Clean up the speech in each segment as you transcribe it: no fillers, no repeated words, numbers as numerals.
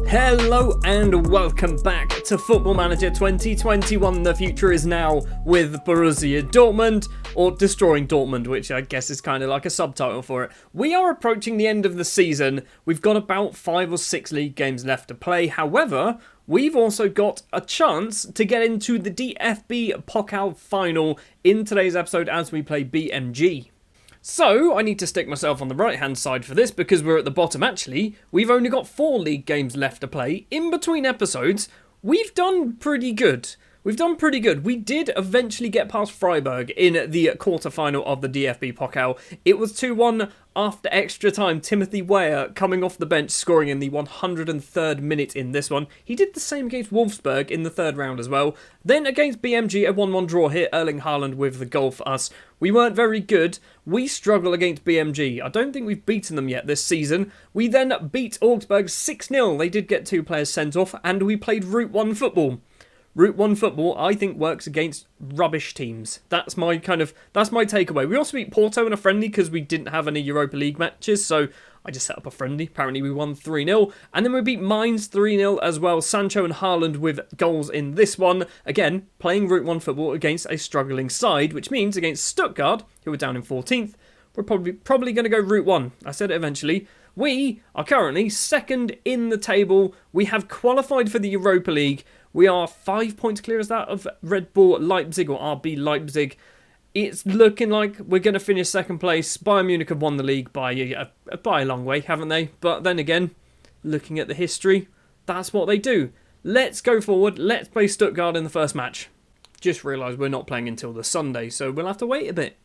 Hello and welcome back to Football Manager 2021. The future is now with Borussia Dortmund, or Destroying Dortmund, which I guess is kind of like a subtitle for it. We are approaching the end of the season. We've got about 5 or 6 league games left to play. However, we've also got a chance to get into the DFB-Pokal final in today's episode as we play BMG. So, I need to stick myself on the right-hand side for this because we're at the bottom. Actually, we've only got 4 league games left to play. In between episodes, we've done pretty good. We did eventually get past Freiburg in the quarter-final of the DFB-Pokal. It was 2-1 after extra time. Timothy Weah coming off the bench, scoring in the 103rd minute in this one. He did the same against Wolfsburg in the third round as well. Then against BMG, a 1-1 draw here. Erling Haaland with the goal for us. We weren't very good. We struggle against BMG. I don't think we've beaten them yet this season. We then beat Augsburg 6-0. They did get 2 players sent off, and we played Route 1 football. Route 1 football, I think, works against rubbish teams. That's my takeaway. We also beat Porto in a friendly because we didn't have any Europa League matches, so I just set up a friendly. Apparently we won 3-0. And then we beat Mainz 3-0 as well. Sancho and Haaland with goals in this one. Again, playing Route 1 football against a struggling side, which means against Stuttgart, who are down in 14th, we're probably going to go Route 1. I said it eventually. We are currently second in the table. We have qualified for the Europa League. We are 5 points clear as that of Red Bull Leipzig or RB Leipzig. It's looking like we're going to finish second place. Bayern Munich have won the league by a long way, haven't they? But then again, looking at the history, that's what they do. Let's go forward. Let's play Stuttgart in the first match. Just realised we're not playing until the Sunday, so we'll have to wait a bit.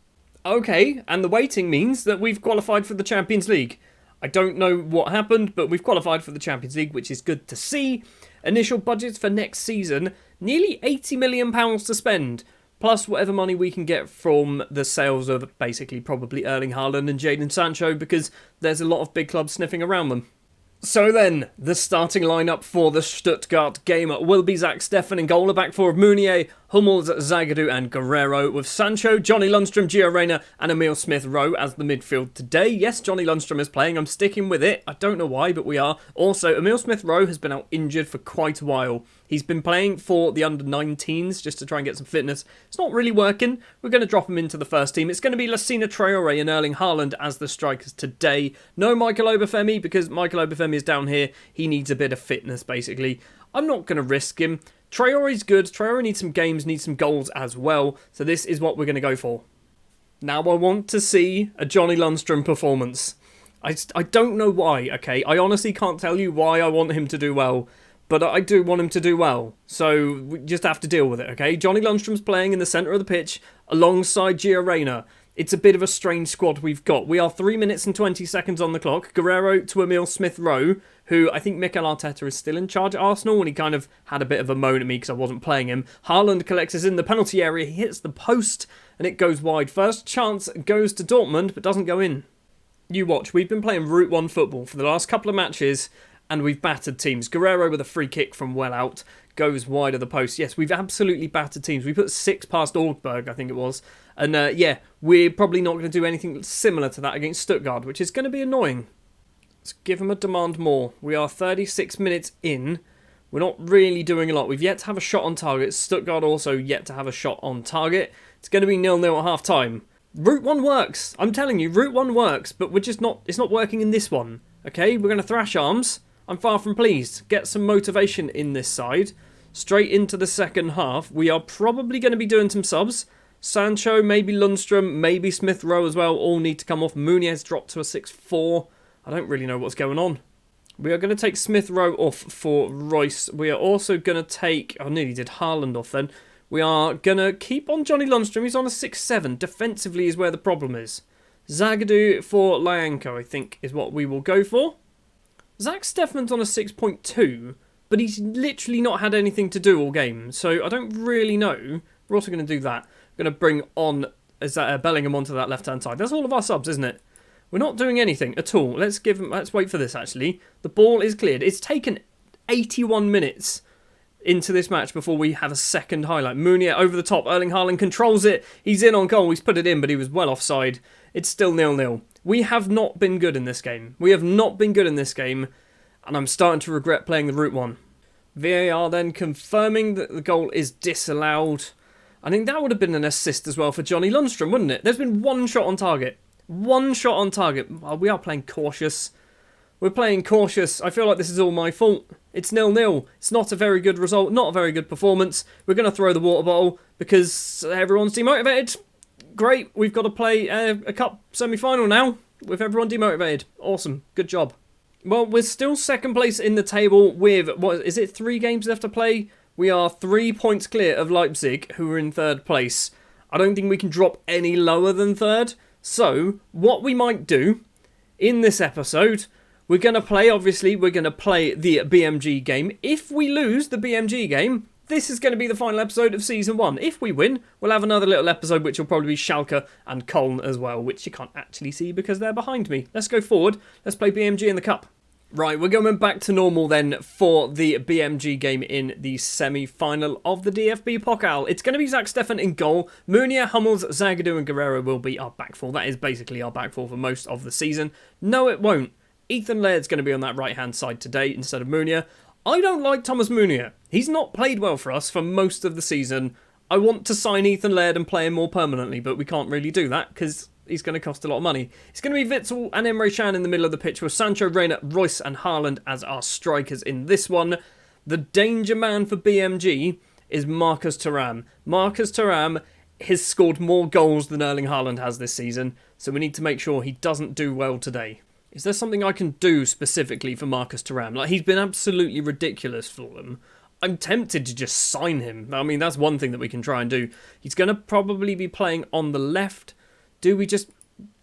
Okay, and the waiting means that we've qualified for the Champions League. I don't know what happened, but we've qualified for the Champions League, which is good to see. Initial budgets for next season, nearly £80 million to spend, plus whatever money we can get from the sales of basically probably Erling Haaland and Jadon Sancho, because there's a lot of big clubs sniffing around them. So then, the starting lineup for the Stuttgart game will be Zach Steffen in goal, a back four of Meunier, Hummels, Zagadou and Guerrero, with Sancho, Johnny Lundstrom, Gio Reyna and Emil Smith-Rowe as the midfield today. Yes, Johnny Lundstrom is playing, I'm sticking with it. I don't know why, but we are. Also, Emil Smith-Rowe has been out injured for quite a while. He's been playing for the under-19s just to try and get some fitness. It's not really working. We're going to drop him into the first team. It's going to be Lassina Traore and Erling Haaland as the strikers today. No Michael Obafemi because Michael Obafemi is down here. He needs a bit of fitness, basically. I'm not going to risk him. Traore's good. Traore needs some games, needs some goals as well. So this is what we're going to go for. Now I want to see a Johnny Lundstrom performance. I don't know why, okay? I honestly can't tell you why I want him to do well. But I do want him to do well, so we just have to deal with it, okay? Johnny Lundstrom's playing in the centre of the pitch alongside Gio Reyna. It's a bit of a strange squad we've got. We are 3 minutes and 20 seconds on the clock. Guerrero to Emil Smith-Rowe, who I think Mikel Arteta is still in charge at Arsenal, and he kind of had a bit of a moan at me because I wasn't playing him. Haaland collects us in the penalty area. He hits the post, and it goes wide. First chance goes to Dortmund, but doesn't go in. You watch. We've been playing Route 1 football for the last couple of matches, and we've battered teams. Guerrero with a free kick from well out goes wide of the post. Yes, we've absolutely battered teams. We put 6 past Augsburg, I think it was. And yeah, we're probably not going to do anything similar to that against Stuttgart, which is going to be annoying. Let's give them a demand more. We are 36 minutes in. We're not really doing a lot. We've yet to have a shot on target. Stuttgart also yet to have a shot on target. It's going to be 0-0 at half time. Route 1 works. I'm telling you, Route 1 works, but we're just not. It's not working in this one. Okay, we're going to thrash arms. I'm far from pleased. Get some motivation in this side. Straight into the second half. We are probably going to be doing some subs. Sancho, maybe Lundstrom, maybe Smith-Rowe as well. All need to come off. Meunier's dropped to a 6-4. I don't really know what's going on. We are going to take Smith-Rowe off for Royce. We are also going to take... I nearly did Haaland off then. We are going to keep on Johnny Lundstrom. He's on a 6-7. Defensively is where the problem is. Zagadou for Lyanko, I think, is what we will go for. Zach Steffen's on a 6.2, but he's literally not had anything to do all game, so I don't really know. We're also going to do that. We're going to bring on Bellingham onto that left-hand side. That's all of our subs, isn't it? We're not doing anything at all. Let's wait for this, actually. The ball is cleared. It's taken 81 minutes into this match before we have a second highlight. Meunier over the top. Erling Haaland controls it. He's in on goal. He's put it in, but he was well offside. It's still 0-0. We have not been good in this game. We have not been good in this game, and I'm starting to regret playing the route one. VAR then confirming that the goal is disallowed. I think that would have been an assist as well for Johnny Lundstrom, wouldn't it? There's been one shot on target. One shot on target. Well, we are playing cautious. We're playing cautious. I feel like this is all my fault. It's 0-0. It's not a very good result, not a very good performance. We're going to throw the water bottle because everyone's demotivated. Great, we've got to play a cup semi-final now with everyone demotivated. Awesome, good job. Well, we're still second place in the table with, what is it, 3 games left to play? We are 3 points clear of Leipzig, who are in third place. I don't think we can drop any lower than third. So, what we might do in this episode, we're going to play the BMG game. If we lose the BMG game, this is going to be the final episode of Season 1. If we win, we'll have another little episode which will probably be Schalke and Köln as well, which you can't actually see because they're behind me. Let's go forward. Let's play BMG in the Cup. Right, we're going back to normal then for the BMG game in the semi-final of the DFB-Pokal. It's going to be Zach Steffen in goal. Munir, Hummels, Zagadou and Guerrero will be our back four. That is basically our back four for most of the season. No, it won't. Ethan Laird's going to be on that right-hand side today instead of Munir. I don't like Thomas Munir. He's not played well for us for most of the season. I want to sign Ethan Laird and play him more permanently, but we can't really do that because he's going to cost a lot of money. It's going to be Witsel and Emre Can in the middle of the pitch with Sancho, Reina, Royce and Haaland as our strikers in this one. The danger man for BMG is Marcus Thuram. Marcus Thuram has scored more goals than Erling Haaland has this season, so we need to make sure he doesn't do well today. Is there something I can do specifically for Marcus Thuram? Like, he's been absolutely ridiculous for them. I'm tempted to just sign him. I mean, that's one thing that we can try and do. He's going to probably be playing on the left. Do we just,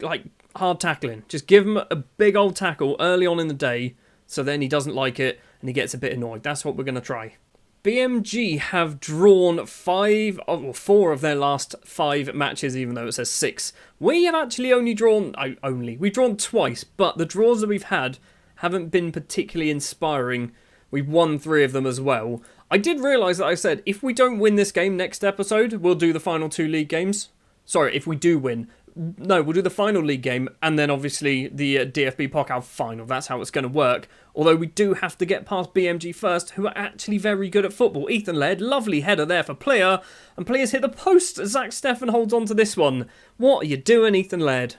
like, hard tackling? Just give him a big old tackle early on in the day, so then he doesn't like it and he gets a bit annoyed. That's what we're going to try. BMG have drawn 4 of their last 5 matches, even though it says 6. We have actually we've drawn twice, but the draws that we've had haven't been particularly inspiring. We've won 3 of them as well. I did realise that I said, if we don't win this game next episode, we'll do the final 2 league games. Sorry, if we do win. No, we'll do the final league game and then obviously the DFB-Pokal final. That's how it's going to work. Although we do have to get past BMG first, who are actually very good at football. Ethan Laird, lovely header there for Player. And Player's hit the post. Zach Steffen holds on to this one. What are you doing, Ethan Laird?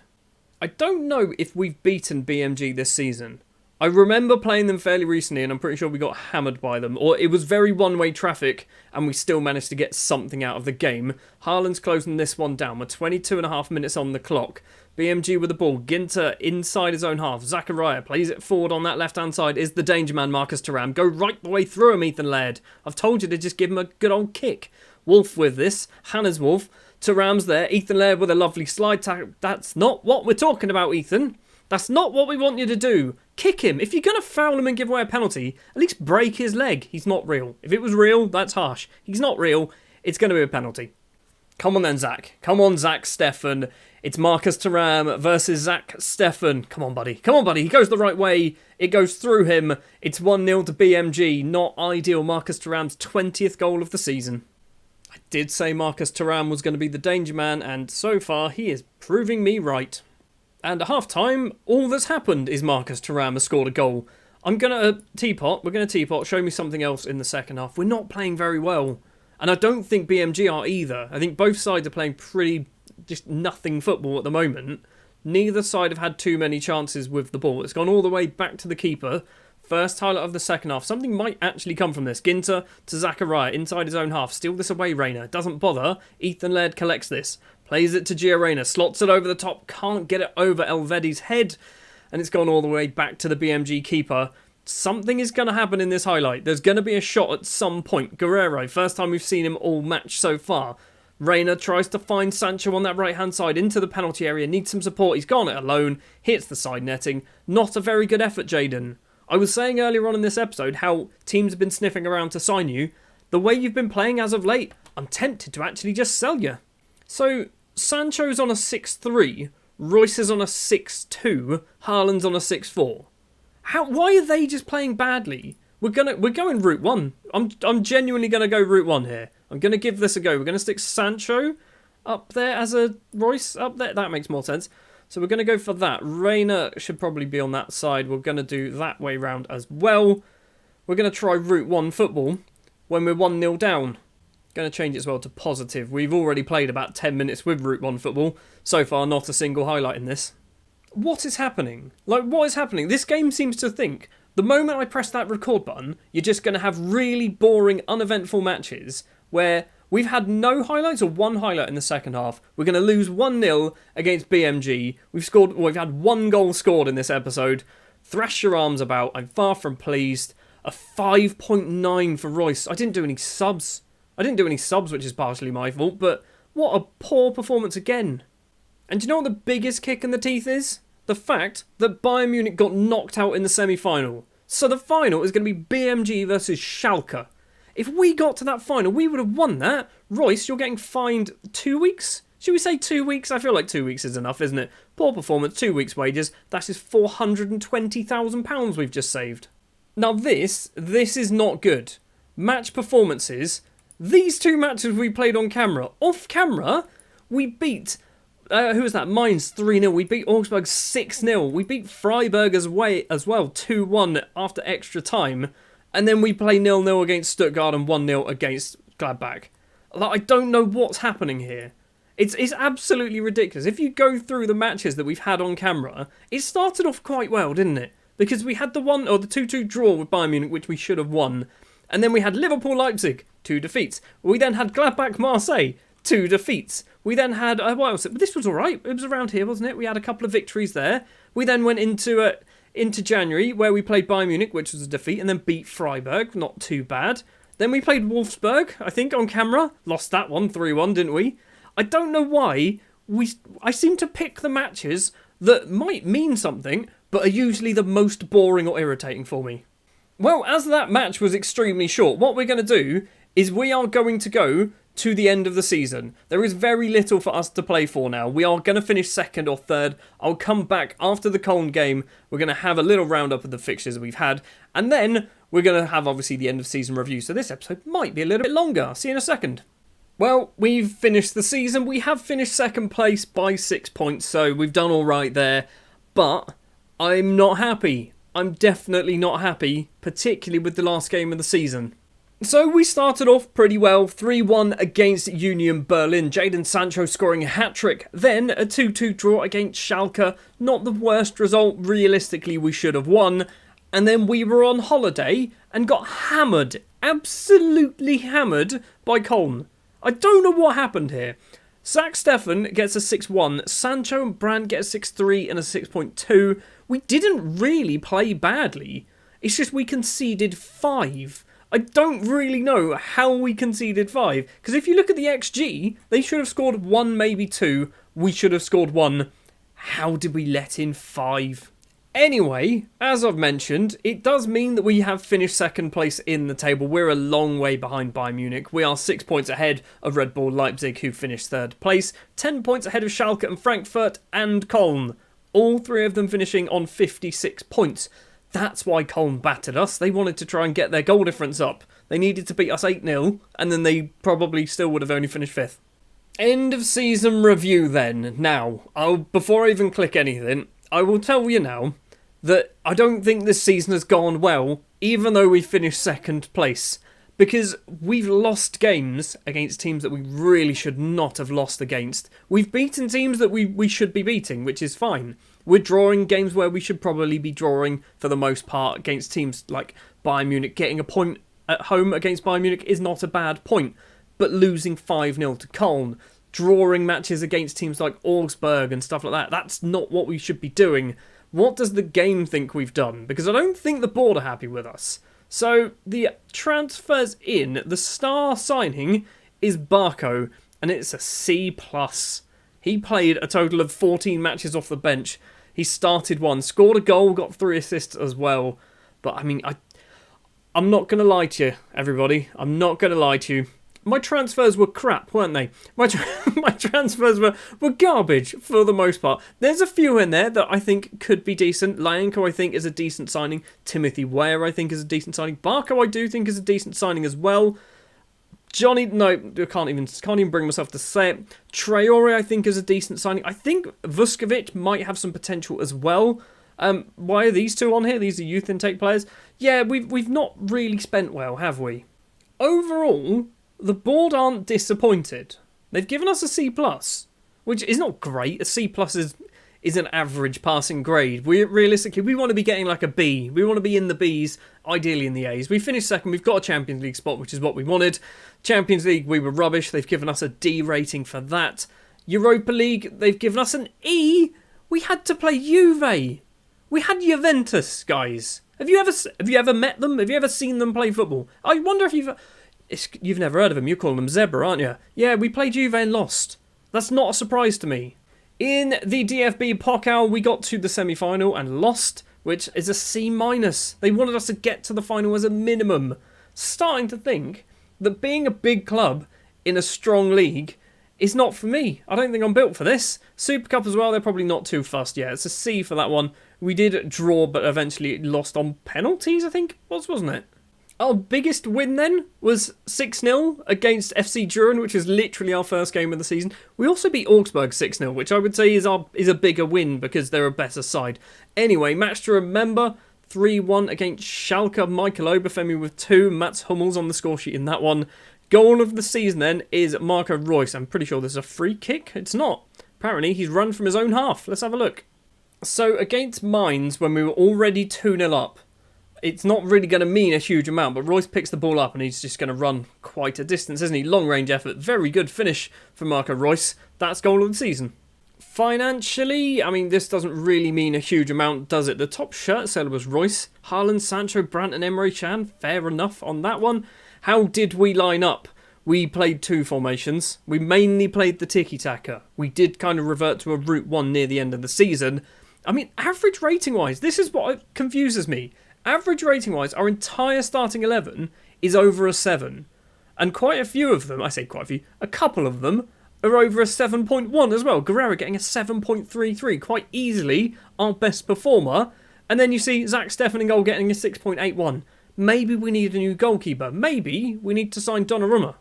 I don't know if we've beaten BMG this season. I remember playing them fairly recently and I'm pretty sure we got hammered by them. Or it was very one-way traffic and we still managed to get something out of the game. Haaland's closing this one down. We're 22.5 minutes on the clock. BMG with the ball. Ginter inside his own half. Zachariah plays it forward on that left-hand side. Is the danger man Marcus Thuram. Go right the way through him, Ethan Laird. I've told you to just give him a good old kick. Wolf with this. Hannah's Wolf. Thuram's there. Ethan Laird with a lovely slide tackle. That's not what we're talking about, Ethan. That's not what we want you to do. Kick him. If you're going to foul him and give away a penalty, at least break his leg. He's not real. If it was real, that's harsh. He's not real. It's going to be a penalty. Come on then, Zach. Come on, Zach Steffen. It's Marcus Thuram versus Zach Steffen. Come on, buddy. Come on, buddy. He goes the right way. It goes through him. It's 1-0 to BMG. Not ideal. Marcus Thuram's 20th goal of the season. I did say Marcus Thuram was going to be the danger man, and so far he is proving me right. And at half-time, all that's happened is Marcus Thuram has scored a goal. I'm going to teapot. We're going to teapot. Show me something else in the second half. We're not playing very well. And I don't think BMG are either. I think both sides are playing pretty just nothing football at the moment. Neither side have had too many chances with the ball. It's gone all the way back to the keeper. First highlight of the second half. Something might actually come from this. Ginter to Zachariah inside his own half. Steal this away, Reina. Doesn't bother. Ethan Laird collects this. Plays it to Giorena. Slots it over the top. Can't get it over Elvedi's head. And it's gone all the way back to the BMG keeper. Something is going to happen in this highlight. There's going to be a shot at some point. Guerrero. First time we've seen him all match so far. Reina tries to find Sancho on that right-hand side into the penalty area. Needs some support. He's gone it alone. Hits the side netting. Not a very good effort, Jaden. I was saying earlier on in this episode how teams have been sniffing around to sign you. The way you've been playing as of late, I'm tempted to actually just sell you. So, Sancho's on a 6-3, Royce is on a 6-2, Haaland's on a 6-4. Why are they just playing badly? We're going route 1. I'm genuinely going to go route 1 here. I'm going to give this a go. We're going to stick Sancho up there as a Royce up there. That makes more sense. So we're going to go for that. Reina should probably be on that side. We're going to do that way round as well. We're going to try Route 1 football when we're 1-0 down. Going to change it as well to positive. We've already played about 10 minutes with Route 1 football. So far, not a single highlight in this. What is happening? Like, what is happening? This game seems to think the moment I press that record button, you're just going to have really boring, uneventful matches where we've had no highlights or one highlight in the second half. We're going to lose 1-0 against BMG. We've had 1 goal scored in this episode. Thrash your arms about. I'm far from pleased. A 5.9 for Royce. I didn't do any subs, which is partially my fault, but what a poor performance again. And do you know what the biggest kick in the teeth is? The fact that Bayern Munich got knocked out in the semi-final. So the final is going to be BMG versus Schalke. If we got to that final, we would have won that. Royce, you're getting fined 2 weeks? Should we say 2 weeks? I feel like 2 weeks is enough, isn't it? Poor performance, 2 weeks' wages. That is £420,000 we've just saved. Now this is not good. Match performances. These 2 matches we played on camera. Off camera, we beat... who was that? Mainz 3-0. We beat Augsburg 6-0. We beat Freiburg as well 2-1 after extra time. And then we play 0-0 against Stuttgart and 1-0 against Gladbach. Like, I don't know what's happening here. It's absolutely ridiculous. If you go through the matches that we've had on camera, it started off quite well, didn't it? Because we had the 2-2 draw with Bayern Munich, which we should have won. And then we had Liverpool-Leipzig, 2 defeats. We then had Gladbach-Marseille, 2 defeats. We then had, what else? This was alright. It was around here, wasn't it? We had a couple of victories there. We then went into January, where we played Bayern Munich, which was a defeat, and then beat Freiburg. Not too bad. Then we played Wolfsburg, I think, on camera. Lost that one, 3-1, didn't we? I don't know why. I seem to pick the matches that might mean something, but are usually the most boring or irritating for me. Well, as that match was extremely short, what we're going to do is we are going to go to the end of the season. There is very little for us to play for now. We are going to finish 2nd or 3rd. I'll come back after the Cologne game. We're going to have a little roundup of the fixtures that we've had. And then we're going to have, obviously, the end of season review. So this episode might be a little bit longer. See you in a second. Well, we've finished the season. We have finished 2nd place by 6 points. So we've done all right there. But I'm not happy. I'm definitely not happy, particularly with the last game of the season. So we started off pretty well, 3-1 against Union Berlin, Jadon Sancho scoring a hat-trick, then a 2-2 draw against Schalke, not the worst result, realistically we should have won, and then we were on holiday and got hammered, absolutely hammered by Köln. I don't know what happened here. Zach Steffen gets a 6-1, Sancho and Brandt get a 6-3 and a 6.2. We didn't really play badly, it's just we conceded 5. I don't really know how we conceded 5. Because if you look at the XG, they should have scored 1, maybe 2. We should have scored 1. How did we let in 5? Anyway, as I've mentioned, it does mean that we have finished 2nd place in the table. We're a long way behind Bayern Munich. We are 6 points ahead of Red Bull Leipzig, who finished 3rd place. 10 points ahead of Schalke and Frankfurt and Köln. All 3 of them finishing on 56 points. That's why Köln battered us. They wanted to try and get their goal difference up. They needed to beat us 8-0, and then they probably still would have only finished 5th. End of season review then. Now, before I even click anything, I will tell you now that I don't think this season has gone well, even though we finished 2nd place. Because we've lost games against teams that we really should not have lost against. We've beaten teams that we should be beating, which is fine. We're drawing games where we should probably be drawing for the most part against teams like Bayern Munich. Getting a point at home against Bayern Munich is not a bad point. But losing 5-0 to Köln, drawing matches against teams like Augsburg and stuff like that, that's not what we should be doing. What does the game think we've done? Because I don't think the board are happy with us. So the transfers in, the star signing is Barco, and it's a C+. He played a total of 14 matches off the bench. He started 1, scored a goal, got 3 assists as well. But I mean, I'm not going to lie to you, everybody. I'm not going to lie to you. My transfers were crap, weren't they? My transfers were garbage for the most part. There's a few in there that I think could be decent. Lyanko, I think, is a decent signing. Timothy Weah, I think, is a decent signing. Barco, I do think, is a decent signing as well. Johnny, no, I can't even bring myself to say it. Traore, I think, is a decent signing. I think Vuskovic might have some potential as well. Why are these two on here? These are youth intake players. Yeah, we've not really spent well, have we? Overall, the board aren't disappointed. They've given us a C+, which is not great. A C+ is an average passing grade. We want to be getting like a B. We want to be in the Bs, ideally in the As. We finished second. We've got a Champions League spot, which is what we wanted. Champions League, we were rubbish. They've given us a D rating for that. Europa League, they've given us an E. We had to play Juve. We had Juventus, guys. Have you ever met them? Have you ever seen them play football? I wonder if you've never heard of them. You're calling them Zebra, aren't you? Yeah, we played Juve and lost. That's not a surprise to me. In the DFB-Pokal, we got to the semi-final and lost, which is a C-. They wanted us to get to the final as a minimum. Starting to think that being a big club in a strong league is not for me. I don't think I'm built for this. Super Cup as well, they're probably not too fussed yet. It's a C for that one. We did draw, but eventually lost on penalties, I think, wasn't it? Our biggest win then was 6-0 against FC Düren, which is literally our first game of the season. We also beat Augsburg 6-0, which I would say is a bigger win because they're a better side. Anyway, match to remember, 3-1 against Schalke. Michael Obafemi with 2, Mats Hummels on the score sheet in that one. Goal of the season then is Marco Reus. I'm pretty sure this is a free kick. It's not. Apparently he's run from his own half. Let's have a look. So against Mainz, when we were already 2-0 up, it's not really going to mean a huge amount, but Royce picks the ball up and he's just going to run quite a distance, isn't he? Long range effort. Very good finish for Marco Reus. That's goal of the season. Financially, I mean, this doesn't really mean a huge amount, does it? The top shirt seller was Royce. Haaland, Sancho, Brandt and Emre Can. Fair enough on that one. How did we line up? We played 2 formations. We mainly played the tiki-taka. We did kind of revert to a route 1 near the end of the season. I mean, average rating-wise, this is what confuses me. Average rating-wise, our entire starting 11 is over a 7. And quite a few of them, I say quite a few, a couple of them are over a 7.1 as well. Guerrero getting a 7.33, quite easily our best performer. And then you see Zach Steffen in goal getting a 6.81. Maybe we need a new goalkeeper. Maybe we need to sign Donnarumma.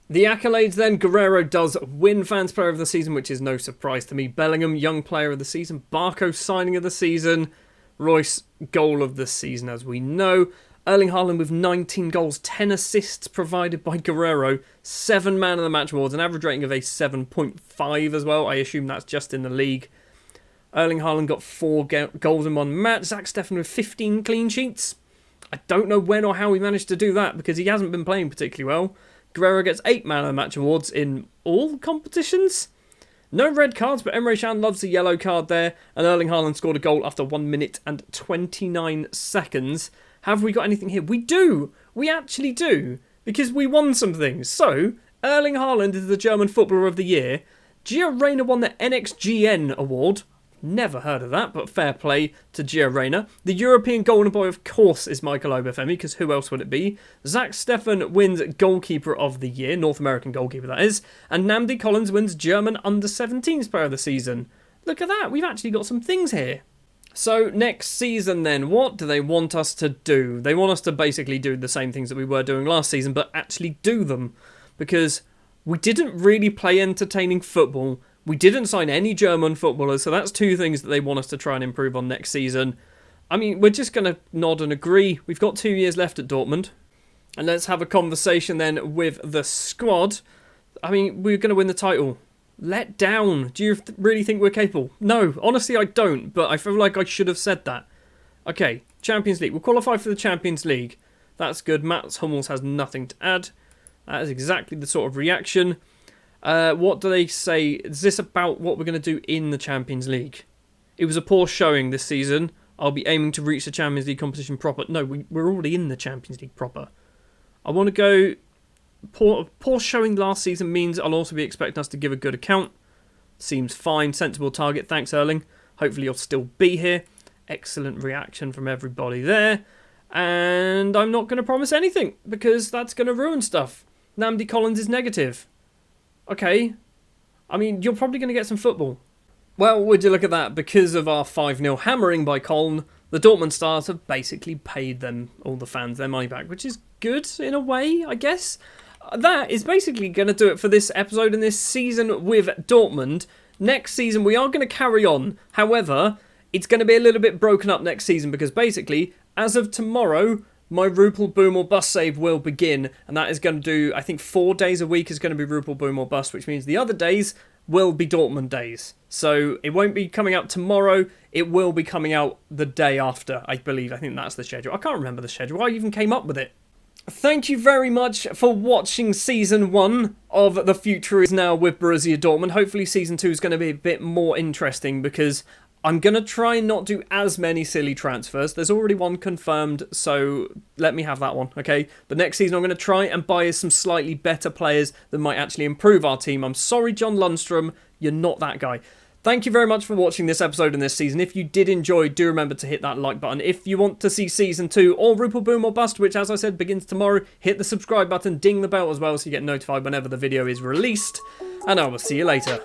The accolades then, Guerrero does win Fans Player of the Season, which is no surprise to me. Bellingham, Young Player of the Season. Barco, Signing of the Season. Royce, Goal of the Season, as we know. Erling Haaland with 19 goals, 10 assists provided by Guerrero. 7 Man of the Match awards, an average rating of a 7.5 as well. I assume that's just in the league. Erling Haaland got 4 goals in 1 match. Zach Steffen with 15 clean sheets. I don't know when or how he managed to do that because he hasn't been playing particularly well. Guerrero gets 8 Man of the Match awards in all competitions. No red cards, but Emre Can loves the yellow card there. And Erling Haaland scored a goal after 1 minute and 29 seconds. Have we got anything here? We do. We actually do. Because we won some things. So, Erling Haaland is the German Footballer of the Year. Gio Reyna won the NXGN award. Never heard of that, but fair play to Gio Reyna. The European Golden Boy, of course, is Michael Obafemi, because who else would it be? Zach Steffen wins Goalkeeper of the Year, North American goalkeeper that is, and Namdi Collins wins German Under-17s Player of the Season. Look at that, we've actually got some things here. So, next season then, what do they want us to do? They want us to basically do the same things that we were doing last season, but actually do them. Because we didn't really play entertaining football. We didn't sign any German footballers, so that's 2 things that they want us to try and improve on next season. I mean, we're just going to nod and agree. We've got 2 years left at Dortmund. And let's have a conversation then with the squad. I mean, we're going to win the title. Let down. Do you really think we're capable? No, honestly I don't, but I feel like I should have said that. Okay, Champions League. We'll qualify for the Champions League. That's good. Mats Hummels has nothing to add. That is exactly the sort of reaction. What do they say? Is this about what we're going to do in the Champions League? It was a poor showing this season. I'll be aiming to reach the Champions League competition proper. No, we're already in the Champions League proper. I want to go... Poor showing last season means I'll also be expecting us to give a good account. Seems fine. Sensible target. Thanks, Erling. Hopefully you'll still be here. Excellent reaction from everybody there. And I'm not going to promise anything because that's going to ruin stuff. Namdi Collins is negative. Okay, I mean, you're probably going to get some football. Well, would you look at that? Because of our 5-0 hammering by Köln, the Dortmund Stars have basically paid them, all the fans, their money back, which is good in a way, I guess. that is basically going to do it for this episode and this season with Dortmund. Next season, we are going to carry on. However, it's going to be a little bit broken up next season because basically, as of tomorrow, my Rupel Boom or Bust save will begin. And that is going to do, I think, 4 days a week is going to be Rupel Boom or Bust, which means the other days will be Dortmund days. So it won't be coming out tomorrow. It will be coming out the day after, I believe. I think that's the schedule. I can't remember the schedule. I even came up with it. Thank you very much for watching Season 1 of The Future Is Now with Borussia Dortmund. Hopefully Season 2 is going to be a bit more interesting because I'm going to try and not do as many silly transfers. There's already one confirmed, so let me have that one, okay? The next season I'm going to try and buy some slightly better players that might actually improve our team. I'm sorry, John Lundstrom, you're not that guy. Thank you very much for watching this episode and this season. If you did enjoy, do remember to hit that like button. If you want to see Season 2 or Rupel Boom or Bust, which as I said begins tomorrow, hit the subscribe button, ding the bell as well so you get notified whenever the video is released. And I will see you later.